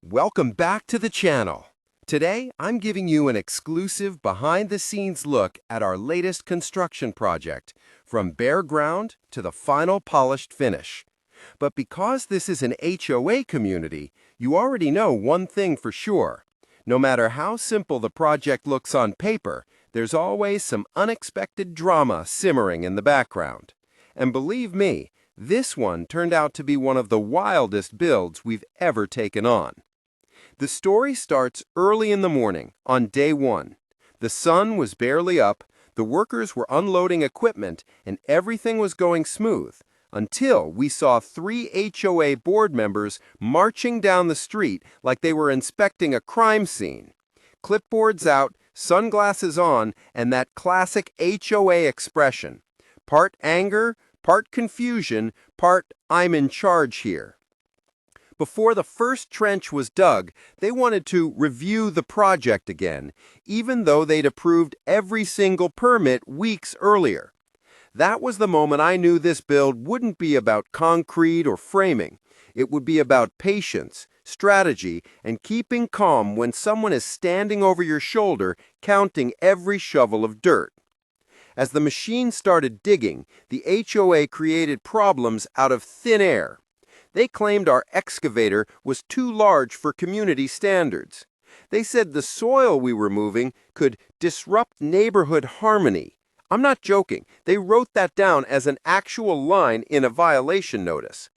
Welcome back to the channel. Today, I'm giving you an exclusive behind-the-scenes look at our latest construction project, from bare ground to the final polished finish. But because this is an HOA community, you already know one thing for sure. No matter how simple the project looks on paper, there's always some unexpected drama simmering in the background. And believe me, this one turned out to be one of the wildest builds we've ever taken on. The story starts early in the morning, on day one. The sun was barely up, the workers were unloading equipment, and everything was going smooth, until we saw 3 HOA board members marching down the street like they were inspecting a crime scene. Clipboards out, sunglasses on, and that classic HOA expression. Part anger, part confusion, part "I'm in charge here." Before the first trench was dug, they wanted to review the project again, even though they'd approved every single permit weeks earlier. That was the moment I knew this build wouldn't be about concrete or framing. It would be about patience, strategy, and keeping calm when someone is standing over your shoulder counting every shovel of dirt. As the machine started digging, the HOA created problems out of thin air. They claimed our excavator was too large for community standards. They said the soil we were moving could disrupt neighborhood harmony. I'm not joking. They wrote that down as an actual line in a violation notice.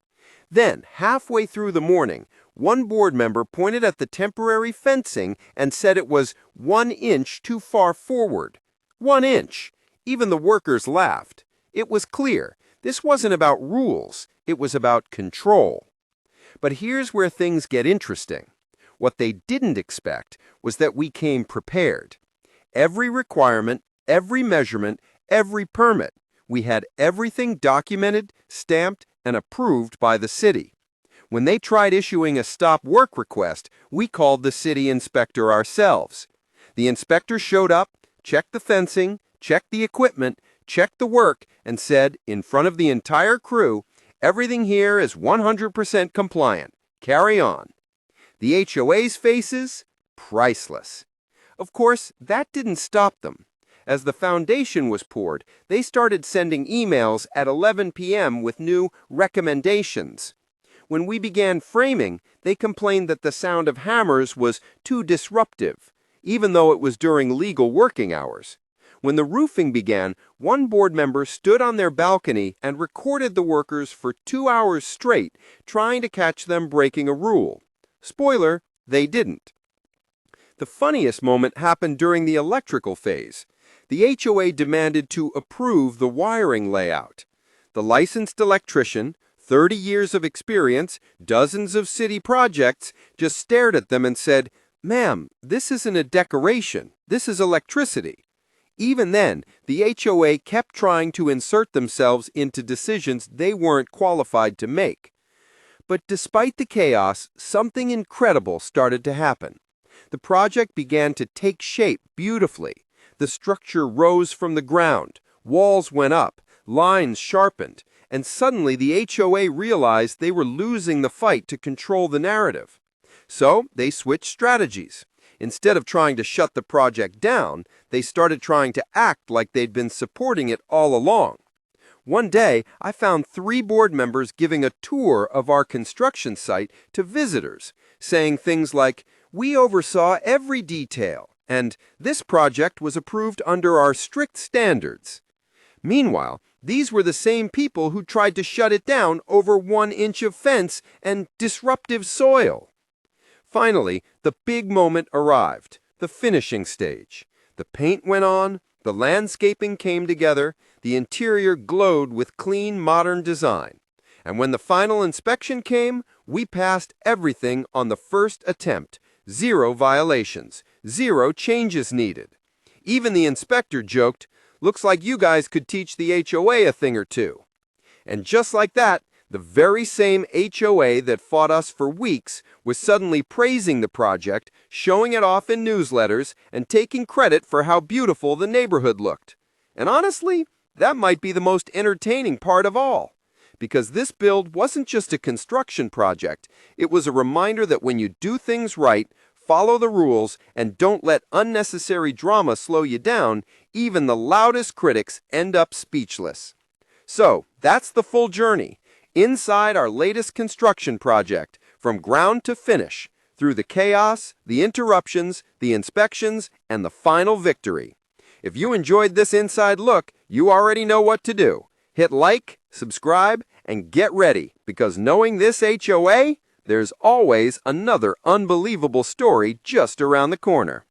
Then, halfway through the morning, one board member pointed at the temporary fencing and said it was 1 inch too far forward. 1 inch! Even the workers laughed. It was clear. This wasn't about rules. It was about control. But here's where things get interesting. What they didn't expect was that we came prepared. Every requirement, every measurement, every permit. We had everything documented, stamped, and approved by the city. When they tried issuing a stop work request, we called the city inspector ourselves. The inspector showed up, checked the fencing, checked the equipment, checked the work, and said, in front of the entire crew, "Everything here is 100% compliant. Carry on." The HOA's faces? Priceless. Of course, that didn't stop them. As the foundation was poured, they started sending emails at 11 p.m. with new recommendations. When we began framing, they complained that the sound of hammers was too disruptive, even though it was during legal working hours. When the roofing began, one board member stood on their balcony and recorded the workers for 2 hours straight, trying to catch them breaking a rule. Spoiler, they didn't. The funniest moment happened during the electrical phase. The HOA demanded to approve the wiring layout. The licensed electrician, 30 years of experience, dozens of city projects, just stared at them and said, "Ma'am, this isn't a decoration. This is electricity." Even then, the HOA kept trying to insert themselves into decisions they weren't qualified to make. But despite the chaos, something incredible started to happen. The project began to take shape beautifully. The structure rose from the ground, walls went up, lines sharpened, and suddenly the HOA realized they were losing the fight to control the narrative. So they switched strategies. Instead of trying to shut the project down, they started trying to act like they'd been supporting it all along. One day, I found 3 board members giving a tour of our construction site to visitors, saying things like, "We oversaw every detail," and "This project was approved under our strict standards." Meanwhile, these were the same people who tried to shut it down over 1 inch of fence and disruptive soil. Finally, the big moment arrived, the finishing stage. The paint went on, the landscaping came together, the interior glowed with clean, modern design. And when the final inspection came, we passed everything on the first attempt. 0 violations, 0 changes needed. Even the inspector joked, "Looks like you guys could teach the HOA a thing or two." And just like that, the very same HOA that fought us for weeks was suddenly praising the project, showing it off in newsletters, and taking credit for how beautiful the neighborhood looked. And honestly, that might be the most entertaining part of all. because this build wasn't just a construction project. It was a reminder that when you do things right, follow the rules, and don't let unnecessary drama slow you down, even the loudest critics end up speechless. So, that's the full journey. Inside our latest construction project, from ground to finish, through the chaos, the interruptions, the inspections, and the final victory. If you enjoyed this inside look, you already know what to do. Hit like, subscribe, and get ready, because knowing this HOA, there's always another unbelievable story just around the corner.